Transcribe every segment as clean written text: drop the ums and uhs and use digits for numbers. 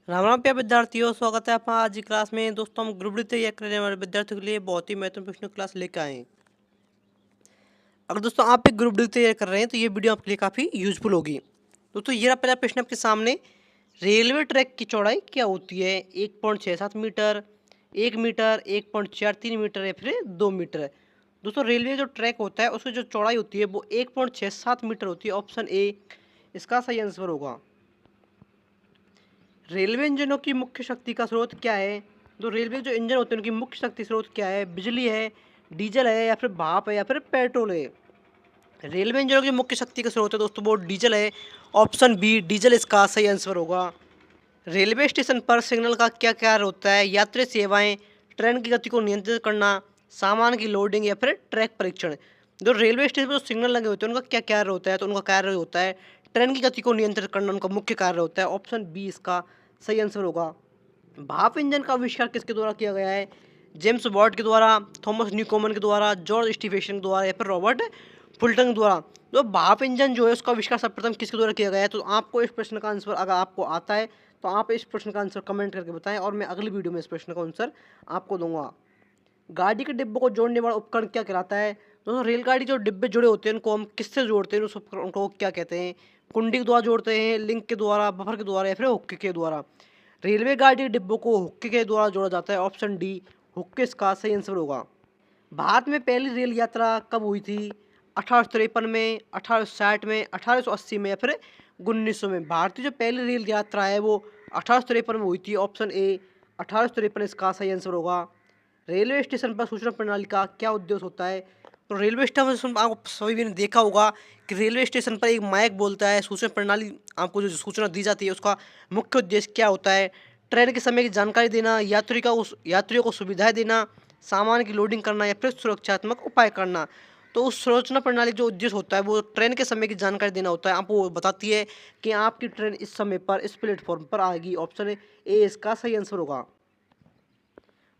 राम राम प्यारे विद्यार्थियों, स्वागत है आपका आज की क्लास में। दोस्तों, हम ग्रुप डी तैयार करने वाले विद्यार्थियों के लिए बहुत ही महत्वपूर्ण प्रश्न क्लास लेकर आए हैं। अगर दोस्तों आप एक ग्रुप डी तैयार कर रहे हैं तो ये वीडियो आपके लिए काफ़ी यूजफुल होगी। दोस्तों, ये रहा पहला प्रश्न आपके सामने। रेलवे ट्रैक की चौड़ाई क्या होती है? 1.67 मीटर, 1 मीटर, 1.43 मीटर या फिर 2 मीटर। दोस्तों, रेलवे जो ट्रैक होता है उसकी जो चौड़ाई होती है वो 1.67 मीटर होती है। ऑप्शन ए इसका सही आंसर होगा। रेलवे इंजनों की मुख्य शक्ति का स्रोत क्या है? तो रेलवे जो इंजन होते हैं उनकी मुख्य शक्ति स्रोत क्या है? बिजली है, डीजल है या फिर भाप है या फिर पेट्रोल है? रेलवे इंजनों की मुख्य शक्ति का स्रोत है दोस्तों वो डीजल है। ऑप्शन बी डीजल इसका सही आंसर होगा। रेलवे स्टेशन पर सिग्नल का क्या कार्य होता है? यात्री सेवाएं, ट्रेन की गति को नियंत्रित करना, सामान की लोडिंग या फिर ट्रैक परीक्षण। जो रेलवे स्टेशन पर जो सिग्नल लगे होते हैं उनका क्या कार्य होता है? तो उनका कार्य होता है ट्रेन की गति को नियंत्रित करना, उनका मुख्य कार्य होता है। ऑप्शन बी इसका सही आंसर होगा। भाप इंजन का आविष्कार किसके द्वारा किया गया है? जेम्स वॉट के द्वारा, थॉमस न्यूकोमन के द्वारा, जॉर्ज स्टीफेसन के द्वारा या फिर रॉबर्ट फुल्टन के द्वारा। तो भाप इंजन जो है उसका आविष्कार सर्वप्रथम किसके द्वारा किया गया है? तो आपको इस प्रश्न का आंसर अगर आपको आता है तो आप इस प्रश्न का आंसर कमेंट करके बताएं और मैं अगली वीडियो में इस प्रश्न का आंसर आपको दूंगा। गाड़ी के डिब्बों को जोड़ने वाला उपकरण क्या कहलाता है? दोस्तों, रेलगाड़ी जो डिब्बे जुड़े होते हैं उनको हम किससे जोड़ते हैं? उस उपकरण को क्या कहते हैं? कुंडी के द्वारा जोड़ते हैं, लिंक के द्वारा, बफर के द्वारा या फिर हुक्के के द्वारा। रेलवे गाड़ी के डिब्बों को हुक्के के द्वारा जोड़ा जाता है। ऑप्शन डी हुक्के इसका सही आंसर होगा। भारत में पहली रेल यात्रा कब हुई थी? 1853 में, 1860 में, 1880 में या फिर 1900 में? भारत की जो पहली रेल यात्रा है वो 1853 में हुई थी। ऑप्शन ए 1853 इसका सही आंसर होगा। रेलवे स्टेशन पर सूचना प्रणाली का क्या उद्देश्य होता है? तो रेलवे स्टेशन आप सभी ने देखा होगा कि रेलवे स्टेशन पर एक माइक बोलता है। सूचना प्रणाली आपको जो सूचना दी जाती है उसका मुख्य उद्देश्य क्या होता है? ट्रेन के समय की जानकारी देना, यात्रियों को सुविधाएं देना, सामान की लोडिंग करना या फिर सुरक्षात्मक उपाय करना। तो उस सूचना प्रणाली जो उद्देश्य होता है वो ट्रेन के समय की जानकारी देना होता है। आपको वो बताती है कि आपकी ट्रेन इस समय पर इस प्लेटफॉर्म पर आएगी। ऑप्शन ए इसका सही आंसर होगा।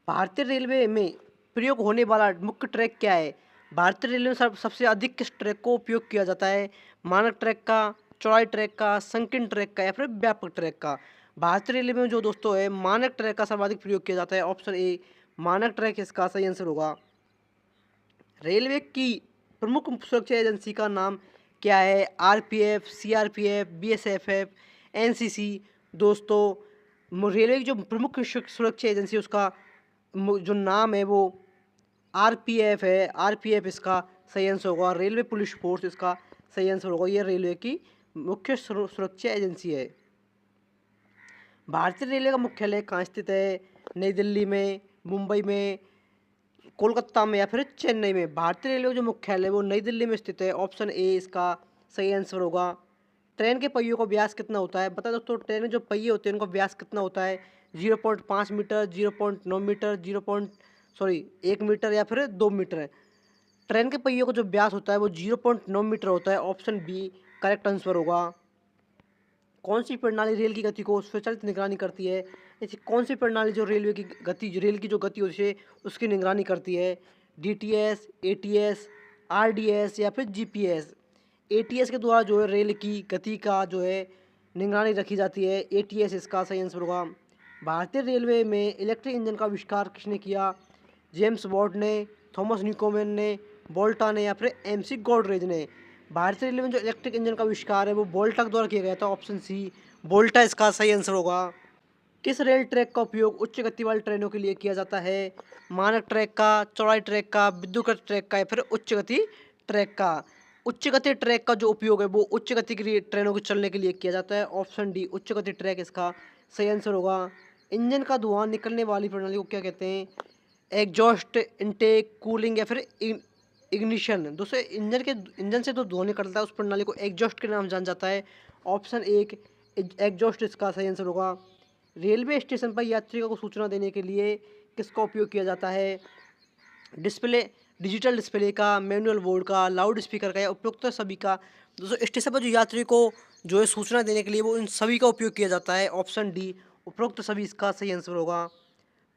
भारतीय रेलवे में प्रयोग होने वाला मुख्य ट्रैक क्या है? भारतीय रेलवे में सबसे अधिक किस ट्रैक को उपयोग किया जाता है? मानक ट्रैक का, चौड़ाई ट्रैक का, संकीर्ण ट्रैक का या फिर व्यापक ट्रैक का? भारतीय रेलवे में जो दोस्तों है मानक ट्रैक का सर्वाधिक प्रयोग किया जाता है। ऑप्शन ए मानक ट्रैक इसका सही आंसर होगा। रेलवे की प्रमुख सुरक्षा एजेंसी का नाम क्या है? RPF, CRPF, BSFF, NCC. दोस्तों, रेलवे की जो प्रमुख सुरक्षा एजेंसी है उसका जो नाम है वो आरपीएफ है। आरपीएफ इसका सही आंसर होगा। रेलवे पुलिस फोर्स इसका सही आंसर होगा। ये रेलवे की मुख्य सुरक्षा एजेंसी है। भारतीय रेलवे का मुख्यालय कहाँ स्थित है? नई दिल्ली में, मुंबई में, कोलकाता में या फिर चेन्नई में? भारतीय रेलवे का जो मुख्यालय है वो नई दिल्ली में स्थित है। ऑप्शन ए इसका सही आंसर होगा। ट्रेन के पहियों का व्यास कितना होता है? बता दोस्तों, ट्रेन में जो पहिए होते हैं उनका व्यास कितना होता है? 0.5 मीटर, 0.9 मीटर, 1 मीटर या फिर 2 मीटर? ट्रेन के पहियों का जो व्यास होता है वो 0.9 मीटर होता है। ऑप्शन बी करेक्ट आंसर होगा। कौन सी प्रणाली रेल की गति को स्वचालित निगरानी करती है? ऐसी कौन सी प्रणाली जो रेल की जो गति होती है उसकी निगरानी करती है? डीटीएस, एटीएस, आरडीएस या फिर जीपीएस? एटीएस के द्वारा जो है रेल की गति का जो है निगरानी रखी जाती है। एटीएस इसका सही आंसर होगा। भारतीय रेलवे में इलेक्ट्रिक इंजन का आविष्कार किसने किया? जेम्स वॉट ने, थॉमस न्यूकोमेन ने, बोल्टा ने या फिर एमसी गॉडरेज ने? भारतीय रेलवे में जो इलेक्ट्रिक इंजन का आविष्कार है वो बोल्टा के द्वारा किया गया था। ऑप्शन सी बोल्टा इसका सही आंसर होगा। किस रेल ट्रैक का उपयोग उच्च गति वाली ट्रेनों के लिए किया जाता है? मानक ट्रैक का, चौड़ाई ट्रैक का, विद्युत ट्रैक का या फिर उच्च गति ट्रैक का? उच्च गति ट्रैक का जो उपयोग है वो उच्च गति की ट्रेनों के चलने के लिए किया जाता है। ऑप्शन डी उच्च गति ट्रैक इसका सही आंसर होगा। इंजन का धुआं निकलने वाली प्रणाली को क्या कहते हैं? एग्जॉस्ट, इनटेक, कूलिंग या फिर इग्निशन? दोस्तों, इंजन से जो धुआं निकलता है उस प्रणाली को एग्जॉस्ट के नाम जाना जाता है। ऑप्शन एक एग्जॉस्ट इसका सही आंसर होगा। रेलवे स्टेशन पर यात्रियों को सूचना देने के लिए किसका उपयोग किया जाता है? डिस्प्ले, डिजिटल डिस्प्ले का, मैनुअल बोर्ड का, लाउड स्पीकर का या उपयुक्त सभी का? दोस्तों, स्टेशन पर जो यात्री को जो है सूचना देने के लिए वो इन सभी का उपयोग किया जाता है। ऑप्शन डी उपरोक्त सभी इसका सही आंसर होगा।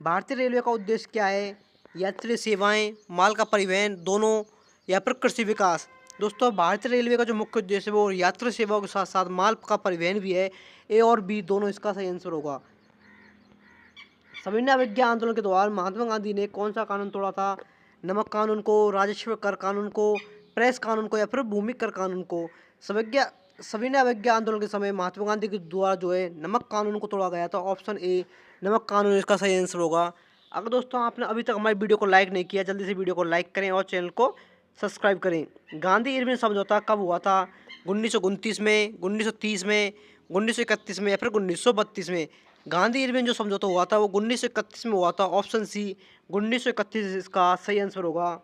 भारतीय रेलवे का उद्देश्य क्या है? यात्री सेवाएं, माल का परिवहन, दोनों या फिर कृषि विकास? दोस्तों, भारतीय रेलवे का जो मुख्य उद्देश्य है वो यात्री सेवाओं के साथ साथ माल का परिवहन भी है। ए और बी दोनों इसका सही आंसर होगा। सविनय अवज्ञा आंदोलन के दौरान महात्मा गांधी ने कौन सा कानून तोड़ा था? नमक कानून को, राजस्व कर कानून को, प्रेस कानून को या फिर भूमि कर कानून को? सविनय अवज्ञा आंदोलन के समय महात्मा गांधी के द्वारा जो है नमक कानून को तोड़ा गया था। ऑप्शन ए नमक कानून इसका सही आंसर होगा। अगर दोस्तों आपने अभी तक हमारी वीडियो को लाइक नहीं किया, जल्दी से वीडियो को लाइक करें और चैनल को सब्सक्राइब करें। गांधी इरविन समझौता कब हुआ था? 1929 में, 1930 में, 1931 में या फिर 1932 में? गांधी इरविन जो समझौता हुआ था वो 1931 में हुआ था। ऑप्शन सी 1931 इसका सही आंसर होगा।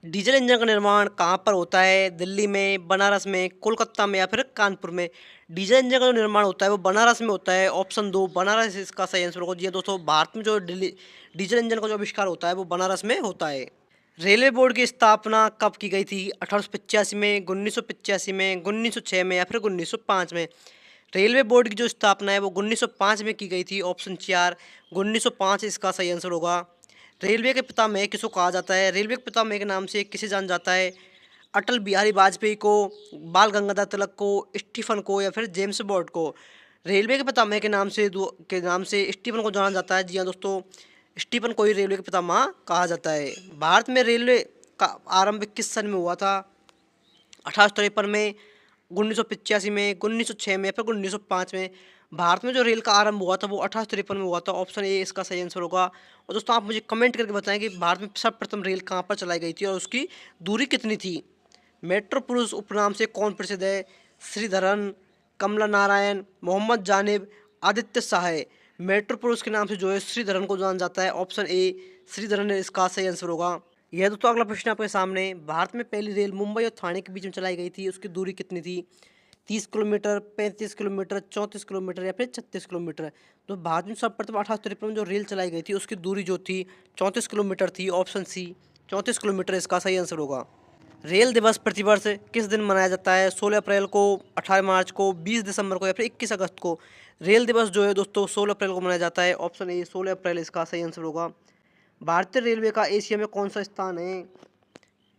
डीजल इंजन का निर्माण कहाँ पर होता है? दिल्ली में, बनारस में, कोलकाता में या फिर कानपुर में? डीजल इंजन का जो निर्माण होता है वो बनारस में होता है। ऑप्शन दो बनारस इसका सही आंसर होगा। जी दोस्तों, भारत में जो डीजल इंजन का जो आविष्कार होता है वो बनारस में होता है। रेलवे बोर्ड की स्थापना कब की गई थी? 1885 में, 1985 में, 1906 में या फिर 1905 में? रेलवे बोर्ड की जो स्थापना है वो 1905 में की गई थी। ऑप्शन 4 1905 इसका सही आंसर होगा। रेलवे के पितामह किसको कहा जाता है? रेलवे के पितामह के नाम से किसे जाना जाता है? अटल बिहारी वाजपेयी को, बाल गंगाधर तिलक को, स्टीफन को या फिर जेम्स बॉन्ड को? रेलवे के पितामह के नाम से स्टीफन को जाना जाता है। जी हाँ दोस्तों, स्टीफन को ही रेलवे के पितामह कहा जाता है। भारत में रेलवे का आरंभ किस सन में हुआ था? 1853 में, 1985 में, 1906 में या फिर 1905 में? भारत में जो रेल का आरंभ हुआ था वो 1853 में हुआ था। ऑप्शन ए इसका सही आंसर होगा। और दोस्तों आप मुझे कमेंट करके बताएं कि भारत में सर्वप्रथम रेल कहाँ पर चलाई गई थी और उसकी दूरी कितनी थी? मेट्रो पुरुष उपनाम से कौन प्रसिद्ध है? श्रीधरन, कमला नारायण, मोहम्मद जानिब, आदित्य शाह? मेट्रो पुरुष के नाम से जो है श्रीधरन को जाना जाता है। ऑप्शन ए श्रीधरन इसका सही आंसर होगा। यह दोस्तों अगला प्रश्न आपके सामने। भारत में पहली रेल मुंबई और ठाणे के बीच में चलाई गई थी, उसकी दूरी कितनी थी? 30 किलोमीटर, 35 किलोमीटर, 34 किलोमीटर या फिर 36 किलोमीटर? तो भारत में सर्वप्रथम 1853 में जो रेल चलाई गई थी उसकी दूरी जो थी 34 किलोमीटर थी। ऑप्शन सी 34 किलोमीटर इसका सही आंसर होगा। रेल दिवस प्रतिवर्ष किस दिन मनाया जाता है? 16 अप्रैल को, 18 मार्च को, 20 दिसंबर को या फिर 21 अगस्त को? रेल दिवस जो है दोस्तों 16 अप्रैल को मनाया जाता है। ऑप्शन ए 16 अप्रैल इसका सही आंसर होगा। भारतीय रेलवे का एशिया में कौन सा स्थान है?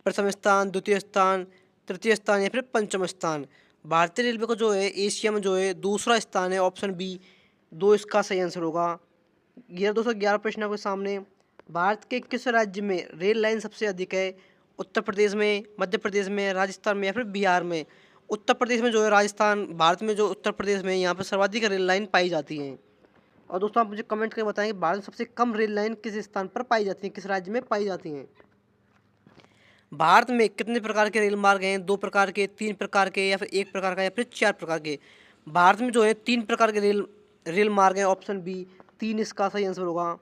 प्रथम स्थान, द्वितीय स्थान, तृतीय स्थान या फिर पंचम स्थान? भारतीय रेलवे का जो है एशिया में जो है दूसरा स्थान है। ऑप्शन बी 2 इसका सही आंसर होगा। यह 211 प्रश्न आपके सामने। भारत के किस राज्य में रेल लाइन सबसे अधिक है? उत्तर प्रदेश में, मध्य प्रदेश में, राजस्थान में या फिर बिहार में? उत्तर प्रदेश में जो है राजस्थान, भारत में जो उत्तर प्रदेश में यहाँ पर सर्वाधिक रेल लाइन पाई जाती हैं। और दोस्तों आप मुझे कमेंट करके बताएं कि भारत में सबसे कम रेल लाइन किस स्थान पर पाई जाती हैं, किस राज्य में पाई जाती हैं? भारत में कितने प्रकार के रेल मार्ग हैं? 2 प्रकार के, 3 प्रकार के या फिर 1 प्रकार का या फिर 4 प्रकार के? भारत में जो है 3 प्रकार के रेल मार्ग हैं। ऑप्शन बी 3 इसका सही आंसर होगा।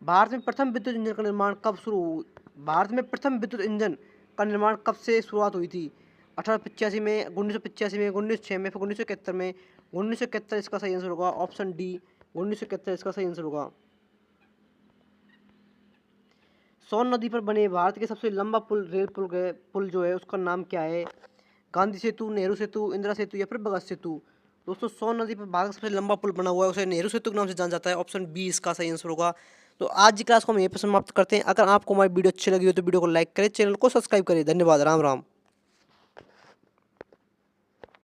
भारत में प्रथम विद्युत इंजन का निर्माण कब शुरू हुआ? भारत में प्रथम विद्युत इंजन का निर्माण कब से शुरुआत हुई थी? 1885 में, 1985 में, 1906 में, फिर 1971 में? 1971 इसका सही आंसर होगा। ऑप्शन डी 1971 इसका सही आंसर होगा। सोन नदी पर बने भारत के सबसे लंबा पुल जो है उसका नाम क्या है? गांधी सेतु, नेहरू सेतु, इंदिरा सेतु या फिर भगत सेतु? दोस्तों सोन नदी पर भारत का सबसे लंबा पुल बना हुआ है, उसे नेहरू सेतु के नाम से जाना जाता है। ऑप्शन बी इसका सही आंसर होगा। तो आज की क्लास को हम यहीं पर समाप्त करते हैं। अगर आपको हमारी वीडियो अच्छी लगी हो तो वीडियो को लाइक करें, चैनल को सब्सक्राइब करें। धन्यवाद। राम राम।